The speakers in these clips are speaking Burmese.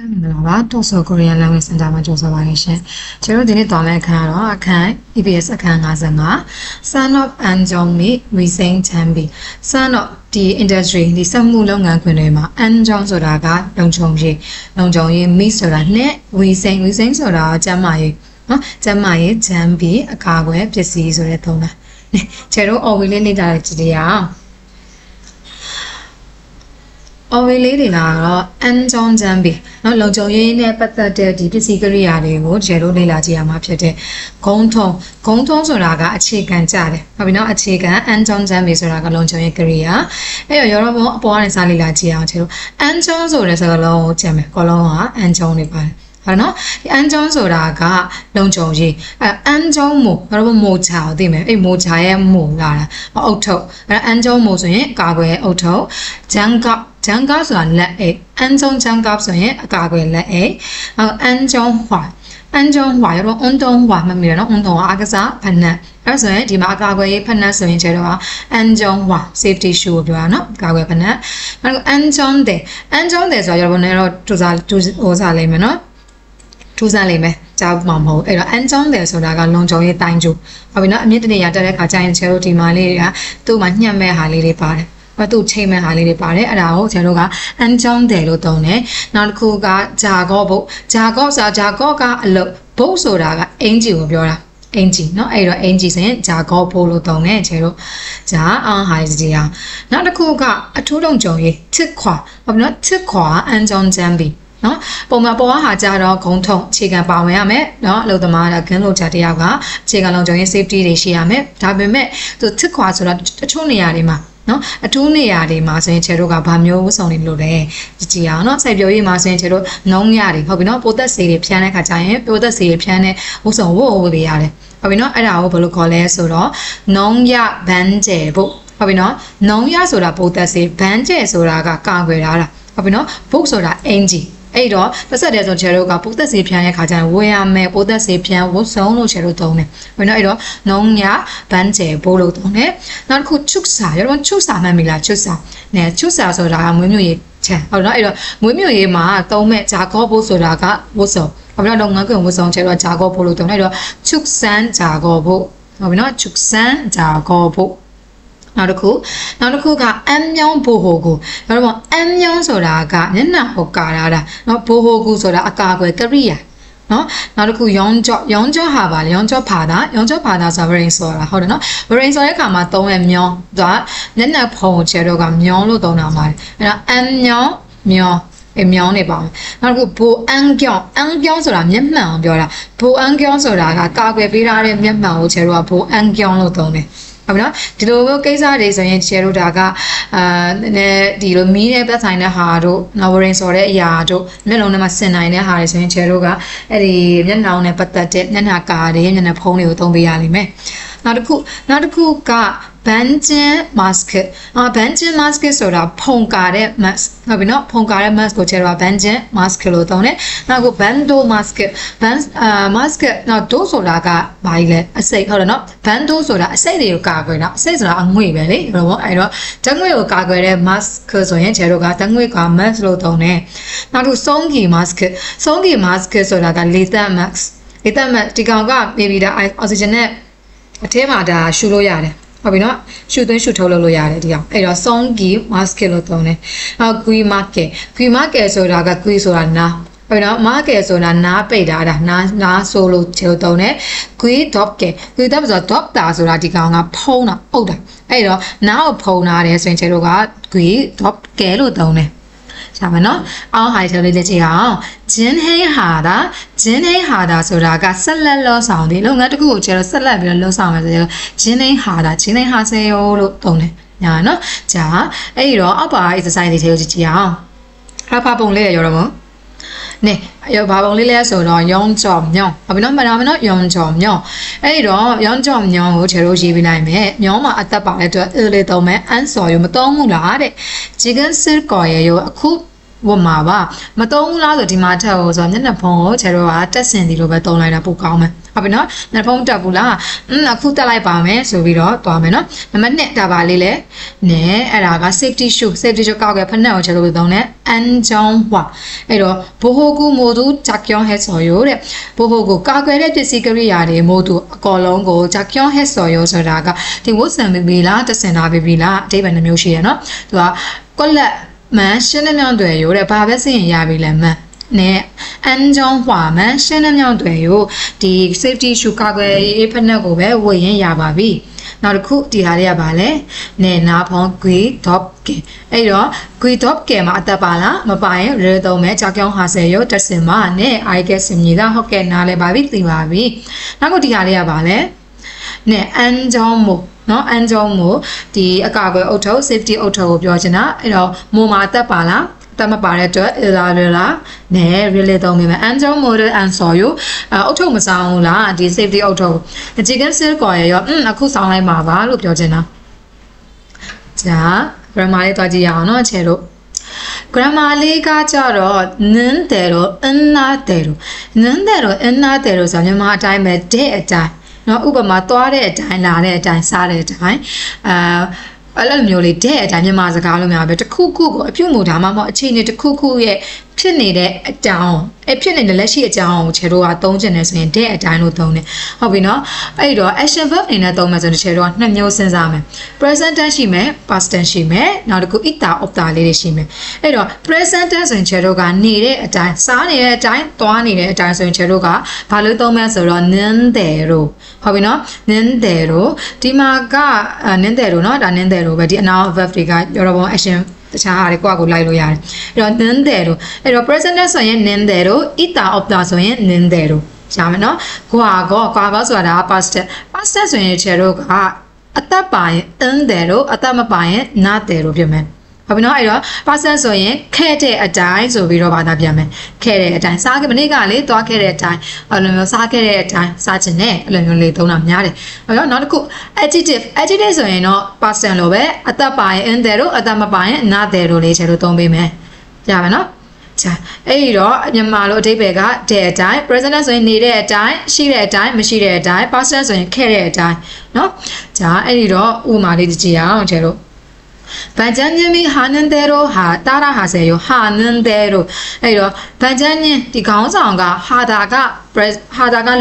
Mingala, Toso Korean Language Center မှာကြိုဆိုပါရရှင်။ကျွန်တော်ဒီနေ့သွားမယ့်အခန်းကတော့အခန်း EBS အခန်း55 Son of Anjongmi Wising Chambi Son of ဒီ industry ဒီစက်မှုလုပ်ငန်းခွင်တွေမှာ Anjong ဆိုတာကလုံခြုံရေး Mi ဆိုတာနဲ့ Wising ဆိုတာကျမ်းမာရေးနော်ကျမ်းမာရေး Chambi အကာအကွယ်ပစ္စည်းဆိုတဲ့သုံးတာ။ကျွန်တော် always လေးနေတာကြည့်ရအောင်always လေးတွေလာတော့ Anjong Chambi နော်လုံခြုံရေးနဲ့ပတ်သက်တဲ့ဒီပစ္စည်းကိရိယာတွေကိုကျယ်လို့လေ့လာကြည့်ရမှာဖြစ်တဲ့ဂုံထုံဆိုတာကအခြေခံကြတယ်ဟုတ်ပြီနော်အခြေခံ Anjong Chambi ဆိုတာကလုံခြုံရေးကိရိယာအဲ့တော့ရောတော့အပေါ်ကနေစလေ့လာကြည့်အောင်ကျတို့ Anjong ဆိုတဲ့စကားလုံးကိုကျက်မယ်ကောလုံးက Anjong နေပါတယ်ဟုတ်နော်ဒီ Anjong ဆိုတာကလုံခြုံရေးAnjong မို့တော့မိုချာကိုသိမယ်အဲ့မိုချာရဲ့မိုလာတာအုတ်ထုတ်အဲ့ Anjong မိုဆိုရင်အကာအကွယ်အုတ်ထုတ်Jangka ဆိုတာလက်အိတ် Anjong Jangka ဆိုရင်အကာအကွယ်လက်အိတ်Anjong ဟွာရောတော့ Undong ဟွာမှတ်မိတယ်နော် Undong အားကစားဖက်နက်အဲ့ဆိုရင်ဒီမှာအကာအကွယ်ဖက်နက်ဆိုရင်ကျတော့ Anjong ဟွာ safety shoe ကိုပြောတာနော်အကာအကွယ်ဖက်နက်အဲ့တော့ Anjong တဲ့ဆိုတော့ရောတော့လည်းတော့ထူစားလိမ့်မယ်နော်ထူးဆန်းလိမ့်မယ်ကြားမှာမဟုတ်အဲ့တော့ Anjong တယ်ဆိုတာကလုံခြုံရေးတိုင်းကျိုးဟုတ်ပြီနော်အမြင့်တနေရတက်တဲ့ခါကျရင်ကျဲတို့ဒီမှာလေးတွေကသူ့မှာညှက်မဲ့ဟာလေးတွေပါတယ်သူ့ချိန်မဲ့ဟာလေးတွေပါတယ်အဲ့ဒါကိုကျဲတို့က Anjong တယ်လို့သုံးတယ်နောက်တစ်ခုကဂျာကောကအလုပ်ဘုတ်ဆိုတာကအင်ဂျီကိုပြောတာအင်ဂျီเนาะအဲ့တော့အင်ဂျီဆိုရင်ဂျာကောဖို့လို့သုံးတယ်ကျဲတို့ဂျာအောင်ဟာဒီအောင်နောက်တစ်ခုကအထူးလုံခြုံရေးတစ်ခွာဟုတ်ပြီနော်တစ်ခွာ Anjong Chambiနော်ပုံမှန်ပေါ်ဟာကြတော့ဂုံထုံအခြေခံပါဝင်ရမယ်နော်အလုပ်သမားကဂင်းလို့ကြတယောက်ကအခြေခံလုံခြုံရေး safety တွေရှိရမယ်ဒါပေမဲ့သူတစ်ခွာဆိုတာတချို့နေရာတွေမှာနော်အထူးနေရာတွေမှာဆိုရင်ခြေတို့ကဘာမျိုးဝတ်ဆောင်နေလို့လဲကြည့်အောင်နော်စိုက်ပျိုးရေးမှာဆိုရင်ခြေတို့နှုံးရတွေဟုတ်ပြီနော်ပိုသက်ဆေးတွေဖြန်းတဲ့ခါကျရင်ပိုသက်ဆေးတွေဖြန်းတဲ့ဝတ်ဆောင်ဝတ်တွေရတယ်ဟုတ်ပြီနော်အဲ့ဒါကိုဘယ်လိုခေါ်လဲဆိုတော့နှုံးရဘန်းကျဲဖို့ဟုတ်ပြီနော်နှုံးရဆိုတာပိုသက်ဆေးဘန်းကျဲဆိုတာကကာကွယ်ထားတာဟုတ်ပြီနော်ဘုတ်ဆိုတာအင်ဂျီအဲ့တော့ပတ်သက်တဲ့ဆိုချေတို့ကပိုသက်ဆေးဖြန်းရဲ့ခါကျရင်ဝယ်ရမယ်ပိုသက်ဆေးဖြန်းဝတ်ဆောင်လို့ချေတို့သုံးတယ်။ဟုတ်နော်အဲ့တော့နှုံးညာဘန်းကျဲဘိုးလို့သုံးတယ်။နောက်တစ်ခုချုပ်စာရောတော့ချုပ်စာမှတ်မိလားချုပ်စာ။နဲချုပ်စာဆိုတာကမွေးမြူရေးချမ်းဟုတ်နော်အဲ့တော့မွေးမြူရေးမှာသုံးမဲ့ဂျာကောဘိုးဆိုတာကဝတ်ဆောင်။ဟုတ်နော်တော့ငန်းကွင်ဝတ်ဆောင်ချေတို့ဂျာကောဘိုးလို့သုံးတယ်။အဲ့တော့ချုပ်စန်းဂျာကောဘိုးဟုတ်ပြီနော်ချုပ်စန်းဂျာကောဘိုးနောက်တစ်ခုကအမ်မြောင်းဘိုဟိုကိုဒါတော့အမ်မြောင်းဆိုတာကမျက်နှာဟိုကာတာเนาะဘိုဟိုကူဆိုတာအကာအကွယ်ကရိယာเนาะနောက်တစ်ခုယောင်ကြောဟာပါလေယောင်ကြောဖာတာဆိုဗရင်ဆိုတာဟုတ်တယ်เนาะဗရင်ဆိုတဲ့အခါမှာသုံးရမြောင်းဒါမျက်နှာဖုံချေတော့ကမြောင်းလို့သုံးတာပါတယ်အဲ့တော့အမ်မြောင်းမြောင်းနေပါမယ်နောက်တစ်ခုဘိုအန်ကျောင်းဆိုတာမျက်မှန်အောင်ပြောတာဘိုအန်ကျောင်းဆိုတာကကာကွယ်ပေးထားတဲ့မျက်မှန်ကိုချေတော့ကဘိုအန်ကျောင်းလို့သုံးတယ်ဟုတ်ပြီနော်ဒီလိုမျိုးကိစ္စတွေဆိုရင်ချေတို့ဒါကဒီလိုမီးနဲ့ပတ်ဆိုင်တဲ့ဟာတို့နော်ဝရင်ဆိုတဲ့အရာတို့မျက်လုံးထဲမှာဆင်နိုင်တဲ့ဟာတွေဆိုရင်ချေတို့ကအဲ့ဒီမျက်နှာနဲ့ပတ်သက်တဲ့မျက်နှာကာတွေမျက်နှာဖုံးတွေကိုသုံးပေးရလိမ့်မယ်နောက်တစ်ခုကဘန်ဂျင်မတ်စကဆိုတာဖုံကာတဲ့ mask ဟုတ်ပြီနော်ဖုံကာတဲ့ mask ကိုချေတော့ဘန်ဂျင်မတ်စကလို့သုံးတယ်နောက်ကဘန်ဒိုမတ်စကနောက်ဒိုဆိုတာကဘာကြီးလဲအစိတ်ဟုတ်တယ်နော်ဘန်ဒိုဆိုတာအစိတ်တွေကိုကာကွယ်တာအစိတ်ဆိုတာအငွေ့ပဲလေအဲ့တော့ဓာတ်ငွေ့ကိုကာကွယ်တဲ့ mask ဆိုရင်ချေတော့ကဓာတ်ငွေ့က mask လို့သုံးတယ်နောက်တစ်ခုစုံကီ mask ဆိုတာကလေသက် mask ဒီကောင်က baby ဒါ oxygen နဲ့အထဲမှာဒါရှူလို့ရတယ်ဟုတ်ပြီနော်ရှူသွင်းရှူထုတ်လို့ရတယ်ဒီအောင်အဲ့တော့ songi mask လို့သုံးတယ်နောက် gui market ဆိုတာက gui ဆိုတာနားဟုတ်နော် market ဆိုတာနားပိတ်တာနားဆိုလို့ခြေလို့သုံးတယ် gui dop ဆိုတာ doctor ဆိုတာဒီကောင်ကဖုံးတာအုပ်တာအဲ့တော့နားကိုဖုံးတာတယ်ဆိုရင်ခြေတို့က gui dop လို့သုံးတယ်ရှာမယ်နော်အောင်းဟိုင်တယ်လေးကြည့်အောင်ဂျင်းဟိဟာတာဆိုတာကဆက်လက်လောဆောင်တယ်လုပ်ငန်းတစ်ခုကိုကျတော့ဆက်လက်ပြီးတော့လောဆောင်မယ်ဆိုတော့ဂျင်းဟိဟာစေယောလို့သုံးတယ်ညာနော်ဂျာအဲ့ဒီတော့အောက်ပါ exercise တွေထဲကိုကြည့်အောင်အဖပုံလေးရောတော့မို့နေရောဘာပုံလေးလဲဆိုတော့ယောင်ကြော်မြောင်းဟုတ်ပြီနော်မနာမနော်ယောင်ကြော်မြောင်းအဲ့ဒီတော့ယောင်ကြော်မြောင်းကိုခြေလို့ရေးပေးလိုက်မယ်မြောင်းမှာအသက်ပါတဲ့အတွက်လေးသုံးမယ်အန်စော်ရောမသုံးဘူးလားတဲ့ chicken sirko ရေရောအခု ဝတ်မှာပါမသုံးဘူးလားဆိုဒီမှာထက်ဟိုဆိုမျက်နှာဖုံးကိုကျတော့တက်စင်ဒီလိုပဲသုံးလိုက်တာပိုကောင်းမယ်ဟုတ်ပြီနော်မျက်နှာဖုံးတက်ဘူးလားအခုတက်လိုက်ပါမယ်ဆိုပြီးတော့သွားမယ်နော်နံပါတ်2ဒါပါလေးလေနဲ့အဲ့ဒါက safety shoe ကောက်ကဖက်နှက်ကိုကျတော့သုံးတယ်အန်ဂျောင်းဟွာအဲ့တော့ဘိုဟိုကူမို့သူဂျာကျွန်ဟက်ဆော်ရိုတဲ့ဘိုဟိုကူကာကွယ်တဲ့ပစ္စည်းကိရိယာတွေမို့သူအကောလုံးကိုဂျာကျွန်ဟက်ဆော်ရိုဆိုတာကဒီဝတ်ဆန်ပြီလားတက်စင်တာပြီလားအတိတ်ပဲနှမျိုးရှိရနော်သူကကွက်လက်မန်ရှင်းနှမြောင်းတွေရိုတဲ့ဘာပဲစင်ရပြီလဲမန်နဲ့အန်ဂျောင်းဟွာမန်ရှင်းနှမြောင်းတွေရိုဒီ safety shoe ကာကွယ်ရေးဖက်နှက်ကိုပဲဝတ်ရင်ရပါပြီနောက်တစ်ခုဒီဟာလေးကပါလဲနဲ့နာဖောင်း gui top ke အဲ့တော့ gui top ke မှာအသက်ပါလားမပါရင်ရဲသုံးမယ်ကြောက်ကြောင်ဟာဆယ်ရောတက်စင်မနဲ့ I guess စင်ကြီးကဟုတ်ကဲ့နားလဲပါပြီသိပါပြီနောက်ကဒီဟာလေးကပါလဲနဲ့အန်ဂျောင်းမို့နော်အန်ဂျောင်းမို့ဒီအကာအကွယ်အုတ်ထုပ် safety အုတ်ထုပ်ကိုပြောချင်တာအဲ့တော့မိုမှာအသက်ပါလားတမပါတဲ့အတွက်လာနဲ့ relay သုံးမိမယ်အန်ဂျောင်းမို့တဲ့အန်ဆော်ယူအုတ်ထုပ်မဆောင်ဘူးလားဒီ safety အုတ်ထုပ် chicken silk ကိုရောအခုဆောင်လိုက်ပါပါလို့ပြောချင်တာဂျာ grammar လေးတွားကြည့်ရအောင်နော်အခြေတို့ grammar လေးကကြတော့နင်းတယ်တော့အင်းနာတယ်တော့နင်းတယ်တော့အင်းနာတယ်တော့ဆိုမြန်မာအတိုင်းပဲတဲ့အတိုင်းနော်ဥပမာသွားတဲ့အတိုင်းလာတဲ့အတိုင်းစားတဲ့အတိုင်းအဲ့လိုမျိုးလေးတဲ့အတိုင်းမြန်မာစကားလိုမျိုးပဲတစ်ခုခုကိုအပြုတ်မှုဒါမှမဟုတ်အခြေအနေတစ်ခုခုရဲ့ဖြစ်နေတဲ့အကြောင်းဖြစ်နေတဲ့လက်ရှိအကြောင်းကိုခြေတို့ကသုံးချင်တယ်ဆိုရင်တဲ့အတိုင်းလို့သုံးတယ်ဟုတ်ပြီနော်အဲ့တော့ action verb အနေနဲ့သုံးမယ်ဆိုရင်ခြေတို့ကနှစ်မျိုးစဉ်းစားမယ် present tense ရှိမယ် past tense ရှိမယ်နောက်တစ်ခု ita opta လေးတွေရှိမယ်အဲ့တော့ present tense ဆိုရင်ခြေတို့ကနေတဲ့အတိုင်းစားနေတဲ့အတိုင်းသွားနေတဲ့အတိုင်းဆိုရင်ခြေတို့ကဘာလို့သုံးမလဲဆိုတော့ nindero ဟုတ်ပြီနော် nindero ဒီမှာက nindero နော်ဒါ nindero ပဲဒီအနောက် verb တွေကပြောတော့ actionတခြားဟာတွေကိုယ့်အကိုလိုက်လို့ရတယ်အဲ့တော့ nindero အဲ့တော့ present tense ဆိုရင် nindero ita opta ဆိုရင် nindero ရှားမယ်နော်ကွာဆိုတာ past tense ဆိုရင်ခြေတို့ကအသက်ပါရင် nindero အသက်မပါရင် natero ဖြစ်မယ်ဟုတ်ပြီနော်အဲ့တော့ past tense ဆိုရင်ခဲ့တဲ့အတိုင်းဆိုပြီးတော့ဘာသာပြန်မယ်ခဲ့တဲ့အတိုင်းစားခဲ့မနေ့ကလေသွားခဲ့တဲ့အတိုင်းအဲ့လိုမျိုးစားခဲ့တဲ့အတိုင်းစားခြင်းနဲ့အဲ့လိုမျိုးလေးသုံးတာများတယ်ဟုတ်ရောနောက်တစ်ခု adjective ဆိုရင်တော့ past tense လိုပဲအသက်ပါရင် nindero အသက်မပါရင် natero လေးခြေတို့သုံးပေးမယ်ကြားမယ်နော်ချာအဲ့ဒီတော့မြန်မာလိုအဓိပ္ပာယ်ကတဲ့အတိုင်း present tense ဆိုရင်နေတဲ့အတိုင်းရှိတဲ့အတိုင်းမရှိတဲ့အတိုင်း past tense ဆိုရင်ခဲ့တဲ့အတိုင်းเนาะဂျာအဲ့ဒီတော့ဥပမာလေးကြည့်ရအောင်ကျတို့반장님이 하는 대로 따라 하세요. 하는 대로. အဲ့တော့반장님ဒီခေါင်းဆောင်က하다가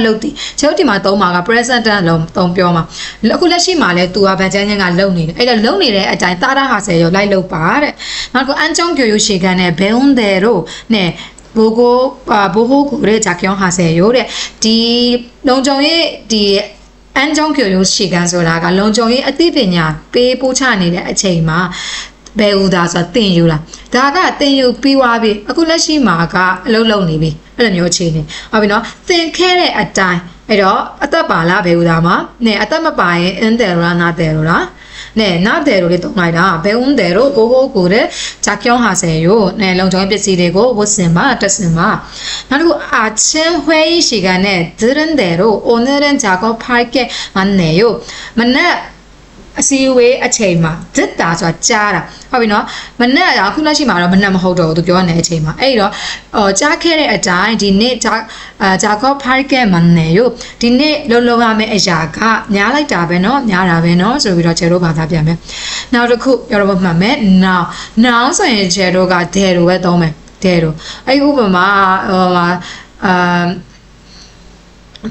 လုပ်တယ်ကျုပ်ဒီမှာသုံးမှာက present tense လုံးသုံးပြောမှာအခုလက်ရှိမှာလဲ तू က반장님ကလုပ်နေတယ်အဲ့တော့လုပ်နေတဲ့အတိုင်း따라 하세요 လိုက်လုပ်ပါတဲ့နောက်တစ်ခု안정교육 시간에 배운 대로 네 보고 그래 작용하세요တဲ့ဒီလုံခြုံရေးဒီအန်ကြောင့်ပြောလို့ရှိကန်ဆိုတာကလုံခြုံရေးအသိပညာပေးပို့ချနေတဲ့အချိန်မှာဘယ်ဦးသားဆိုတင်ယူလာဒါကတင်ယူပြီးွားပြီအခုလက်ရှိမှာကအလုပ်လုပ်နေပြီအဲ့လိုမျိုးအခြေအနေဟုတ်ပြီနော်သင်ခဲ့တဲ့အတိုင်းအဲ့တော့အသက်ပါလားဘယ်ဦးသားမှာနဲ့အသက်မပါရင်အင်းတယ်လားနာတယ်လားနဲ့နာတယ်လို့လေးသုံးလိုက်တာဘယ်ဦးတယ်လို့ကိုတဲ့ဂျာကျောင်းဟာဆယ်ရိုနဲ့လုံခြုံရေးပစ္စည်းတွေကိုဝတ်ဆင်ပါတက်ဆင်ပါနောက်တစ်ခု아침 회의 시간에 들은 대로 오늘은 작업할 게 많네요မနေ့အစည်းအဝေးအချိန်မှာ듣다ဆိုတာကြားတာဟုတ်ပြီနော်မနေ့ကအခုလက်ရှိမှာတော့မနေ့မဟုတ်တော့ဘူးသူပြောနေတဲ့အချိန်မှာအဲ့တော့ကြားခဲ့တဲ့အတိုင်းဒီနေ့작업할 게 많네요ဒီနေ့လုံးရမယ့်အရာကများလိုက်တာပဲနော်များတာပဲနော်ဆိုပြီးတော့ခြေတို့ဘာသာပြန်မယ်နောက်တစ်ခုရောမှတ်မယ် now ဆိုရင်ခြေတို့က there ပဲသုံးမယ် there အဲ့ဥပမာ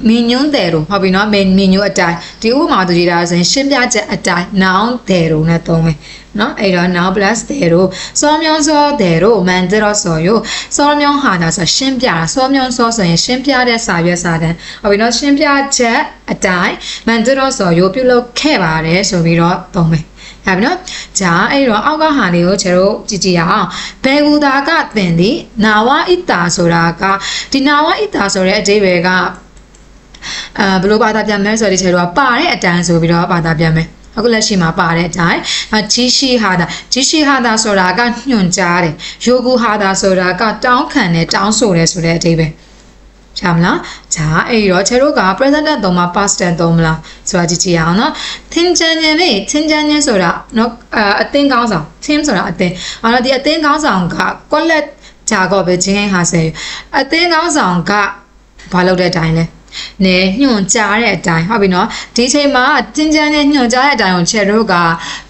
မင်းညွန်းတယ်လို့ဟုတ်ပြီနော်မင်းညွန်းအတိုင်းဒီဥပမာသူကြည့်တာဆိုရင်ရှင်းပြချက်အတိုင်း noun တယ်လို့နဲ့သုံးမယ်နော်အဲ့တော့ noun plus တယ်လို့စောမြောင်းစောတယ်လို့မန်တယ်ဆိုရစောမြောင်းဟာတာဆိုရှင်းပြတာစောမြောင်းစောဆိုရင်ရှင်းပြတဲ့စာရွက်စာတမ်းဟုတ်ပြီနော်ရှင်းပြချက်အတိုင်းမန်တယ်ဆိုရပြုလုပ်ခဲ့ပါတယ်ဆိုပြီးတော့သုံးမယ်ဟုတ်ပြီနော်ဂျာအဲ့တော့အောက်ကဟာလေးကိုကျွန်တော်ကြည့်အောင်ဘယ်ကူတာကသင်သည်နာဝဣတာဆိုတာကဒီနာဝဣတာဆိုတဲ့အဓိပ္ပာယ်ကဘယ်လိုဘာသာပြန်မလဲဆိုတော့ဒီခြေတော့ပါတဲ့အတန်းဆိုပြီးတော့ဘာသာပြန်မယ်အခုလက်ရှိမှာပါတဲ့အတိုင်းဂျီရှိဟာတာဆိုတာကညွှန်ကြားတယ်ယိုဂူဟာတာဆိုတာကတောင်းခံတယ်တောင်းဆိုတယ်ဆိုတဲ့အဓိပ္ပာယ်ရှားမလားဂျာအဲ့တော့ခြေတို့က present tense သုံးမှာ past tense သုံးမလားဆိုတာကြည့်အောင်နော်သင်ချန်ညင်ဆိုတာနော်အသင်းကောင်းဆောင် team ဆိုတာအသင်းအဲ့တော့ဒီအသင်းကောင်းဆောင်က collect 자거를 진행하세요. 어떤 상가 바로 되다네. 네, ညွန်ကြားတဲ့အတိုင်းဟုတ်ပြီနော်ဒီချိန်မှာတင်ကြတဲ့ညွန်ကြားတဲ့အတိုင်းကိုချေတို့က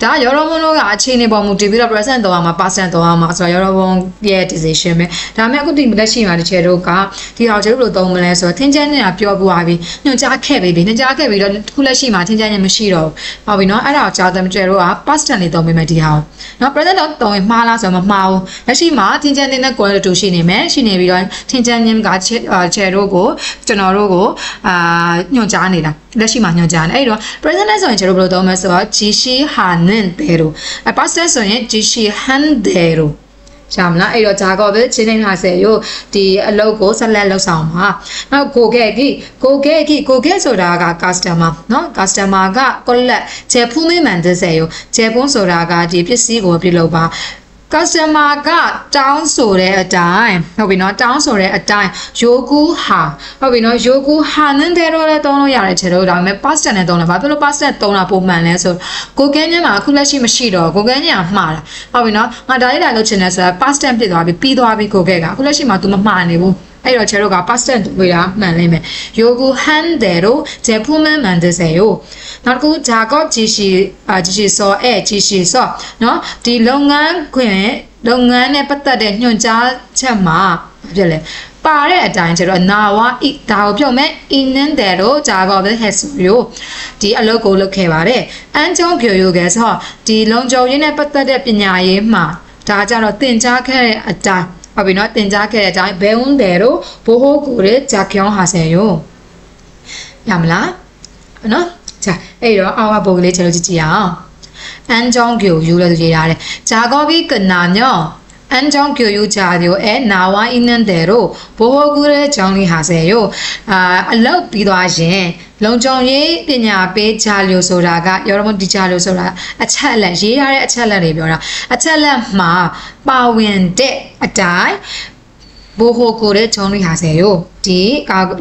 ဒါရောရောဘုံတို့ကအခြေအနေပေါ်မူတည်ပြီးတော့ present တော့မှာ percent တော့မှာဆိုတော့ရောရောဘုံရဲ့ decision ပဲဒါပေမဲ့အခုဒီလက်ရှိမှာဒီချေတို့ကဒီအောင်ချေတို့ဘယ်လိုသုံးမလဲဆိုတော့တင်ကြနေတာပြောပွားပြီးညွန်ကြားခဲ့ပြီညွန်ကြားခဲ့ပြီးတော့ခုလက်ရှိမှာတင်ကြနေမရှိတော့ဟုတ်ပြီနော်အဲ့ဒါကိုကြားတယ်ချေတို့က past tense လေးသုံးပေးမယ်ဒီဟာကိုနော် present တော့သုံးရင်မှားလားဆိုတော့မမှားဘူးလက်ရှိမှာတင်ကြနေတဲ့ quality ရှိနေမယ်ရှိနေပြီးတော့တင်ကြနေကချေတို့ကိုကျွန်တော်တို့ကိုညွန်ကြားနေတာလက်ရှိမှာညွန်ကြားနေအဲ့တော့ present tense ဆိုရင်ကျွန်တော်ဘယ်လိုသုံးမလဲဆိုတော့ 지시하는대로 past tense ဆိုရင် 지시한대로 ရှာမလားအဲ့တော့ဂျာကောပဲချင်းနေထားစေရောဒီအလုပ်ကိုဆက်လက်လုပ်ဆောင်ပါနောက်ကိုကဲဆိုတာက customer เนาะ customer က collect 제품을 만드세요 제품ဆိုတာကဒီပစ္စည်းကိုပြုလုပ်ပါ customer ကတောင်းဆိုတဲ့အတိုင်းဟုတ်ပြီနော်တောင်းဆိုတဲ့အတိုင်း요구하ဟုတ်ပြီနော်요구하는대로လည်းသုံးလို့ရတယ်ချေတော့ဒါပေမဲ့ past tense နဲ့သုံးတာဘာဖြစ်လို့ past tense သုံးတာပုံမှန်လဲဆိုကိုကဲညမှာအခုလက်ရှိမရှိတော့ကိုကဲညမှားတာဟုတ်ပြီနော်ငါဒါလေးလာလုပ်ချင်တယ်ဆိုတာ past tense ဖြစ်သွားပြီပြီးသွားပြီကိုကဲကအခုလက်ရှိမှာ तू မမှားနေဘူးအဲ့တော့ချေတို့က past tense ဝေတာမှန်လိမ့်မယ်요구한대로 제품을 만드세요နောက်တစ်ခုဂျာကော지시စောเนาะဒီလုပ်ငန်းနဲ့ပတ်သက်တဲ့ညွှန်ကြားချက်မှာဘာဖြစ်လဲပါတဲ့အတိုင်းကျတော့နာဝါဤဒါကိုပြောမယ်အင်းနန်တဲ့တော့ဂျာကောပဲဟက်ဆိုရိုဒီအလုပ်ကိုလုပ်ခဲ့ပါတယ်အန်ကျုံပြိုရိုကဲဆိုဒီလုံခြုံရေးနဲ့ပတ်သက်တဲ့ပညာရေးမှာဒါကြတော့သင်ကြားခဲ့တဲ့အတိုင်းဟုတ်ပြီနော်သင်ကြားခဲ့တဲ့အတိုင်းဘဲဝန်တဲ့တော့ဘိုးဟိုကိုရဲ့ဂျာကျောင်းဟာဆယ်ရိုရမလားနော်자အဲ့တော့အောက်ကပုံကလေးကျွန်တော်ကြည့်ကြအောင်안정교육လို့ရေးရတယ်작업이 끝나면 안정교육 자료에 나와 있는 대로 보호구를 정리하세요အလုပ်ပြီးသွားရင်လုံခြုံရေးပညာပေးဂျာလျိုဆိုတာက여러분ဒီဂျာလျိုဆိုတာအချက်အလက်ရေးရတဲ့အချက်အလက်တွေပြောတာအချက်အလက်မှာပါဝင်တဲ့အတိုင်း보호구를 정리하세요ဒီ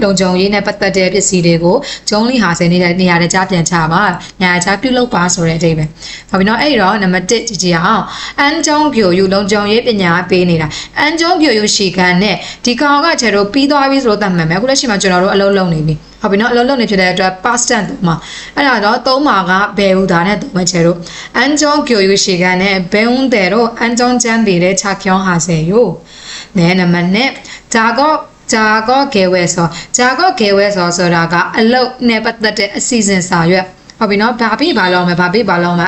လုံခြုံရေးနဲ့ပတ်သက်တဲ့ပစ္စည်းတွေကိုဂျုံလီဟာဆယ်နေတဲ့နေရာတွေကြားပြန်ချပါညာကြားပြုလုပ်ပါဆိုတဲ့အဓိပ္ပာယ်ဟုတ်ပြီနော်အဲ့တော့နံပါတ်1ကြည့်ကြအောင်အန်ကျုံပြိုယူလုံခြုံရေးပညာပေးနေတာအန်ကျုံပြိုယူရှီကန်နဲ့ဒီကောင်ကကျတော့ပြီးသွားပြီဆိုတော့တတ်မှန်မယ်အခုလက်ရှိမှာကျွန်တော်တို့အလုပ်လုပ်နေပြီဟုတ်ပြီနော်အလုပ်လုပ်နေဖြစ်တဲ့အတွက် past tense မှာအဲ့ဒါတော့သုံးမှာကဘယ်ဦးတာနဲ့သုံးမဲ့ချေတို့အန်ကျုံပြိုယူရှီကန်နဲ့ဘယ်ဦးတဲ့တော့အန်ကျုံကျန်းတဲ့ချကျောင်းဟာဆယ်ယူနဲနံပါတ်2ဒါကဂျာကောကေဝဲဆိုတာကအလုတ်နဲ့ပတ်သက်တဲ့အစီအစဉ်စာရွက်ဟုတ်ပြီနော်ဘာပြီးဘာလို့မ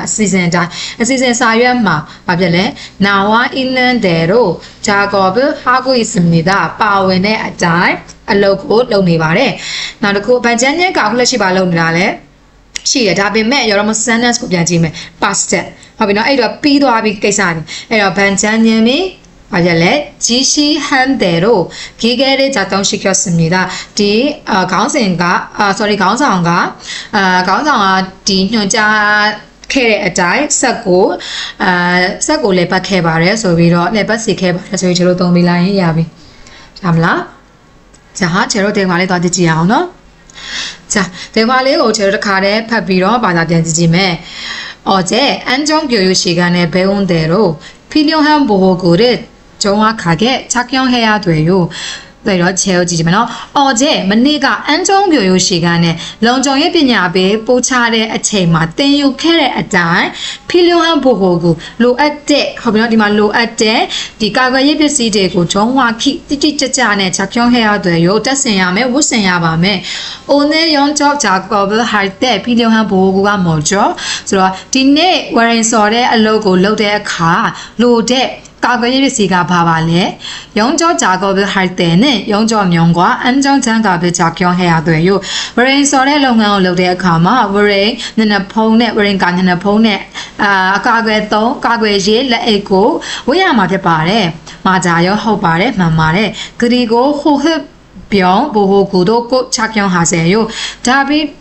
အစီအစဉ်တိုင်းအစီအစဉ်စာရွက်မှာဘာဖြစ်လဲနာဝါအင်းနန်တဲ့တို့ဂျာကောဘဟာကိုစမနီဒါပါဝင်တဲ့အတိုင်းအလုတ်ကိုလုပ်နေပါတယ်နောက်တစ်ခုဗန်ချန်ညက်ကခုလက်ရှိပါလုပ်နေတာလဲရှိရဒါပေမဲ့ရောမ sentence ကိုပြန်ကြည့်မယ် past tense ဟုတ်ပြီနော်အဲ့တော့ပြီးသွားပြီကိစ္စတွေအဲ့တော့ဗန်ချန်ညင်မီဘာကြလဲ지시한대로 기계를 작동시켰습니다. 디ခေါင်းဆောင်ကဒီညွှန်ကြားခဲ့တဲ့အတိုင်းဆက်ကိုလည်းပတ်ခဲ့ပါတယ်ဆိုပြီးတော့လည်းပတ်စီခဲ့ပါတယ်ဆိုပြီးကျွန်တော်သုံးပေးလိုက်ရင်ရပြီ။ဒါမလား။ဂျာဟာကျွန်တော်တင်ပါလေးသွားကြည့်အောင်နော်။ဂျာတင်ပါလေးကိုကျွန်တော်တစ်ခါတည်းဖတ်ပြီးတော့ဘာသာပြန်ကြည့်မယ်။어제 안전교육 시간에 배운 대로 필요한 보호구를 정확하게 착용해야 돼요. 내가 채워지지만 어제 만니가 안전교육 시간에 런정의 비냐베 보차의 아체마 땡유케의 아자이 필요한 보호구 로아떼 허비나 디마 로아떼 디가가의 비시되고 정확히 띠띠짜짜네 착용해야 돼요. 따스야매 우생야밤에 오늘 연적 작업을 할 때 필요한 보호구가 뭐죠? 그래서 디네 와렌설의 로고 로데 가 로데 가거의 비시가 봐봐래. 영적 작업을 할 때는 영적명과 안전장갑을 착용해야 돼요. 와렌설의 롱을 로데 가마 와렌는 폰에 와렌가 는 폰에 가거의 레고 왜야마 돼봐래. 맞아요. 호바래 만마래. 그리고 호흡 병 보호구도 꼭 착용하세요. 답변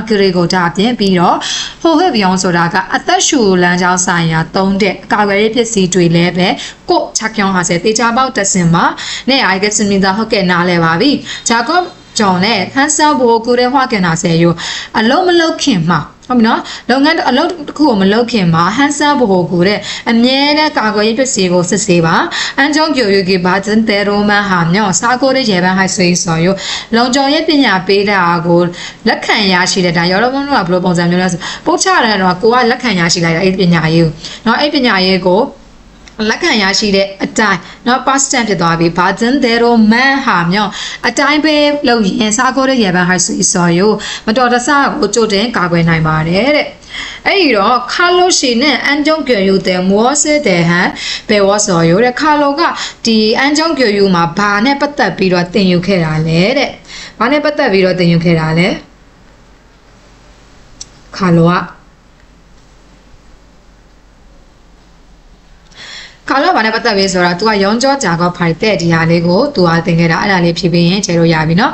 그리고 답변 비로 호흡병 소라가 아따슈란자사야 동대 가외의 피시들레베 꼭 착용하세요. 대자bảo 뜻은마 네 알겠습니다.ဟုတ်ကဲ့နားလည်ပါပြီ. 작업 전에 한사 보호구를 확인하세요. 알로မလုပ်ခင်မှာ ဟုတ်ပြီနော်လုပ်ငန်းအလုပ်တစ်ခုကိုမလုပ်ခင်မှာဟန်ဆာဘိုဟိုကိုတဲ့အမြဲတမ်းကာကွယ်ရေးပစ္စည်းကိုစစ်ဆေးပါအန်ဂျုံပြိုယူကဘာဇန်တဲရိုမန်ဟာမြော့စာကိုရဲ့ရေပန်းဟိုက်ဆွေးစော်ယူလုံခြုံရေးပညာပေးတာကိုလက်ခံရရှိတဲ့ဒါရောတော့ဘုန်းတော်ကဘယ်လိုပုံစံမျိုးလဲဆိုပို့ချတယ်တော့ကိုကလက်ခံရရှိလိုက်တာအဲ့ဒီပညာရေးကိုနော်အဲ့ပညာရေးကိုလက်ခံရရှိတဲ့အတိုင်းနော် past tense ဖြစ်သွားပြီဘာဇန်ဒဲရိုမန်ဟာမြော့အတိုင်းပဲလုပ်ရင်စာကိုရဲ့ရေပန်းဟိုက်ဆွေးစော်ယူမတော်တဆကိုကြိုတင်ကာကွယ်နိုင်ပါတယ်တဲ့အဲ့ဒီတော့ခါလိုရှိနဲ့အန်ဂျုံကျော်ယူတဲ့မောစစ်တဲ့ဟန်ဘယ်ဝါစော်ယူတဲ့ခါလိုကဒီအန်ဂျုံကျော်ယူမှာဘာနဲ့ပတ်သက်ပြီးတော့တင်ယူခဲ့တာလဲတဲ့ဘာနဲ့ပတ်သက်ပြီးတော့တင်ယူခဲ့တာလဲခါလိုကခါလို့ဘာနဲ့ပတ်သက်ပြီးဆိုတာ तू ကရုံးကြောကြာကောဖိုင်တဲ့ဒီဟာလေးကို तू ကသင်ခဲ့တာအဲ့ဒါလေးဖြည့်ပြီးရင်ကျဲလို့ရပြီเนาะ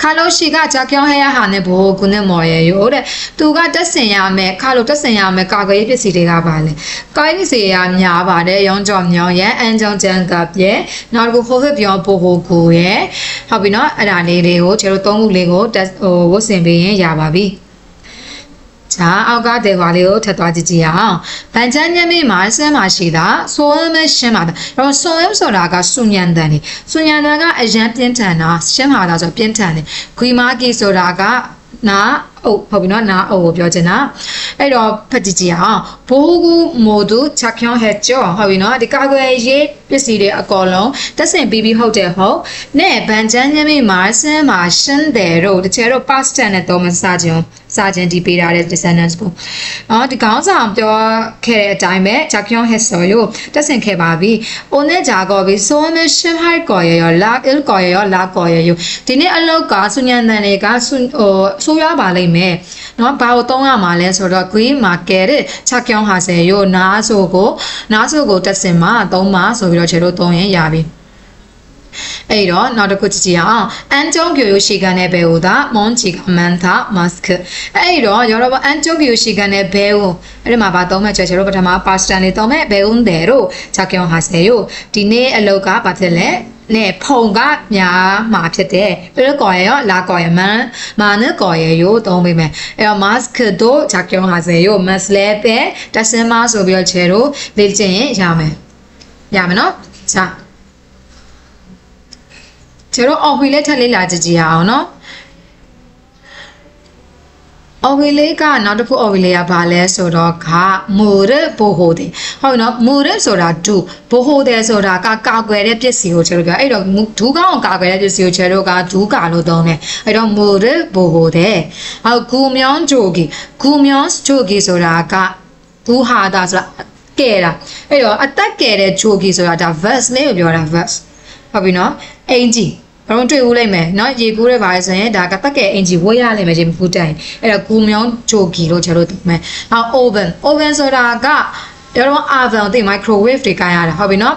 ခါလို့ရှိကကြာကြောင်းဟဲရဟာနဲ့ဘိုးကုနဲ့မော်ရရိုတဲ့ तू ကတက်ဆင်ရမယ်ခါလို့တက်ဆင်ရမယ်ကာကွယ်ရေးပစ္စည်းတွေကပါလေကာကွယ်ရေးပစ္စည်းရများပါတယ်ရုံးကြောမြောင်းရန်အန်ဂျုံဂျန်ကပ်ရဲ့နောက်တစ်ခုဖိုးဖစ်ပြောဘိုးကိုကိုရဲ့ဟုတ်ပြီเนาะအဲ့ဒါလေးတွေကိုကျဲလို့၃ခုလေးကိုတက်ဝတ်ဆင်ပြီးရင်ရပါပြီ자, 아까 대화리로 태도하지지야. 반찬념이 말씀하시다. 소음의 심하다. 그럼 소음소라가 수년단이. 수년단가 아시안 빈탄아. 심하다 저 빈탄이. 귀마기 소라가 나 법이나 나 표잖아. 이러 파지지야. 보고 모두 착용했죠. 법이나 가구의 비실의 아까로 다시 비비 호텔호. 네, 반찬념이 말씀하신 대로 제로 파스타는 또 마사지. 사진 디피라의 디자이너스고 디 강사함 뼈 캐의 타임에 작용했어요. 뜻은 개발이 오늘 작업이 소음을 심할 거예요. 락일 거예요. 락 거예요. 디네 알로가 수년단에가 소야 발음에 너 바로 동아 말에서도 그 마켓을 착용하세요. 나서고 뜻은 마 동마 소비로 제로 동에 야비အဲ့တော့နောက်တစ်ခုကြည့်ကြည့်အောင်အန်ဂျုံပြိုရှိကန်နဲ့ဘဲဟိုဒါမွန်ချီကမန်သာမတ်စကအဲ့တော့ရောတော့အန်ဂျုံပြိုရှိကန်နဲ့ဘဲဟိုအဲ့ဒီမှာဗာသုံးမဲ့ကျကျွန်တော်ပထမပါစတန်လေးသုံးမဲ့ဘဲဦးတယ်တို့ချောင်းဟာစေယဒီနေ့အလောက်ကဘာဖြစ်လဲနဲ့ဖုံကများမှာဖြစ်တယ်ပြီးတော့ကော်ရရောလာကော်ရမန်မာနဲ့ကော်ရရိုးသုံးပေးမယ်အဲ့တော့ mask တို့ချောင်းဟာစေယ mask လည်းပဲတဆင်မဆိုပြီးတော့ချေတို့လေ့ကျင့်ရင်ရမယ်နော်ချာကျတော့အော်ဝီလေးထက်လေးလာကြည့်ကြအောင်နော်အော်ဝီလေးကနောက်တစ်ခုအော်ဝီလေးကဘာလဲဆိုတော့ကမိုရဘိုဟိုတယ်ဟုတ်နော်မိုရဆိုတာဒူဘိုဟိုတယ်ဆိုတာကကာကွယ်တဲ့ပစ္စည်းကိုကျတော့အဲ့တော့ဒူကောင်းကာကွယ်တဲ့ပစ္စည်းကိုကျတော့ကဒူကာလို့သုံးတယ်အဲ့တော့မိုရဘိုဟိုတယ်ဟုတ်ဂူမြောင်းဂျိုဂီဆိုတာကဘူဟာတာဆိုတာကဲတာအဲ့တော့အသက်ကဲတဲ့ဂျိုဂီဆိုတာဒါ verse လေးကိုပြောတာ verse ဟုတ်ပြီနော်အင်ဂျီဘာလို့တွေ့ဦးလိုက်မယ်เนาะရေကူးတဲ့ဘာလဲဆိုရင်ဒါကတက်ကဲအင်ဂျီဝေးရလိမ့်မယ်ရေမကူးတိုင်အဲ့တော့ကူမြောင်းဂျိုဂီလို့ကျလို့သိမယ်နောက် oven ဆိုတာကရောတော့ oven တိ microwave တွေကရတာဟုတ်ပြီเนาะ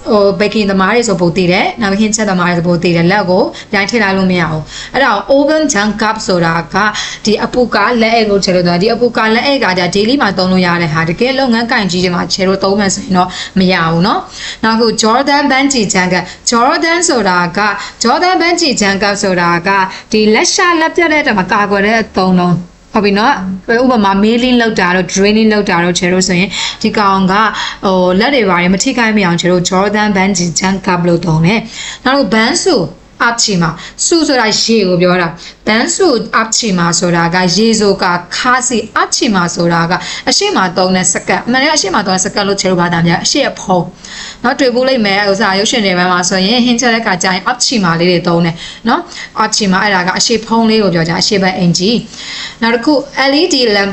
ဟို baking သမားတွေဆိုပို့တည်တယ်နောက်ဟင်းချက်သမားတွေဆိုပို့တည်တယ်လက်ကိုပြန်ထည့်လိုက်လို့မရဘူးအဲ့ဒါ oven junk cup ဆိုတာကဒီအပူကလက်အိတ်ကိုချဲလို့တော့ဒီအပူကလက်အိတ်ကဒါ daily မှာသုံးလို့ရတဲ့ဟာတကယ်လုပ်ငန်းကင်ကြီးတွေမှာချဲလို့သုံးမယ်ဆိုရင်တော့မရဘူးเนาะနောက်ခု Jordan Bungee junk Jordan ဆိုတာက Jordan Bungee junk ဆိုတာကဒီလက်ရှာလက်ပြတ်တဲ့တမှာကာကွယ်တဲ့အသုံးလုံးဟုတ်ပြီနော်ဥပမာ mailing လောက်တာတော့ draining လောက်တာတော့ချေလို့ဆိုရင်ဒီကောင်ကဟိုလက်တွေပါရင်မထိခိုက်မအောင်ချေလို့ Jordan Bungee junk cup လို့သုံးတယ်နောက်ဘန်းစုအပ်ချီမှာစုဆိုတာရေကိုပြောတာဘန်းစုအပ်ချီမှာဆိုတာကရေဆိုကခါစီအပ်ချီမှာဆိုတာကအရှိမသုံးတဲ့စကတ်အမှန်တကယ်အရှိမသုံးတဲ့စကတ်လို့ချေလို့ပါတာများအရှိဖုံးနော်တွေ့ဘူးလိမ့်မယ်ဥစားရုပ်ရှင်တွေမှာဆိုရင်ဟင်းချက်တဲ့ခါကျရင်အပ်ချီမှာလေးတွေသုံးတယ်နော်အပ်ချီမှာအဲ့ဒါကအရှိဖုံးလေးကိုပြောကြအရှိပဲအင်ဂျီနောက်တစ်ခု LED lamp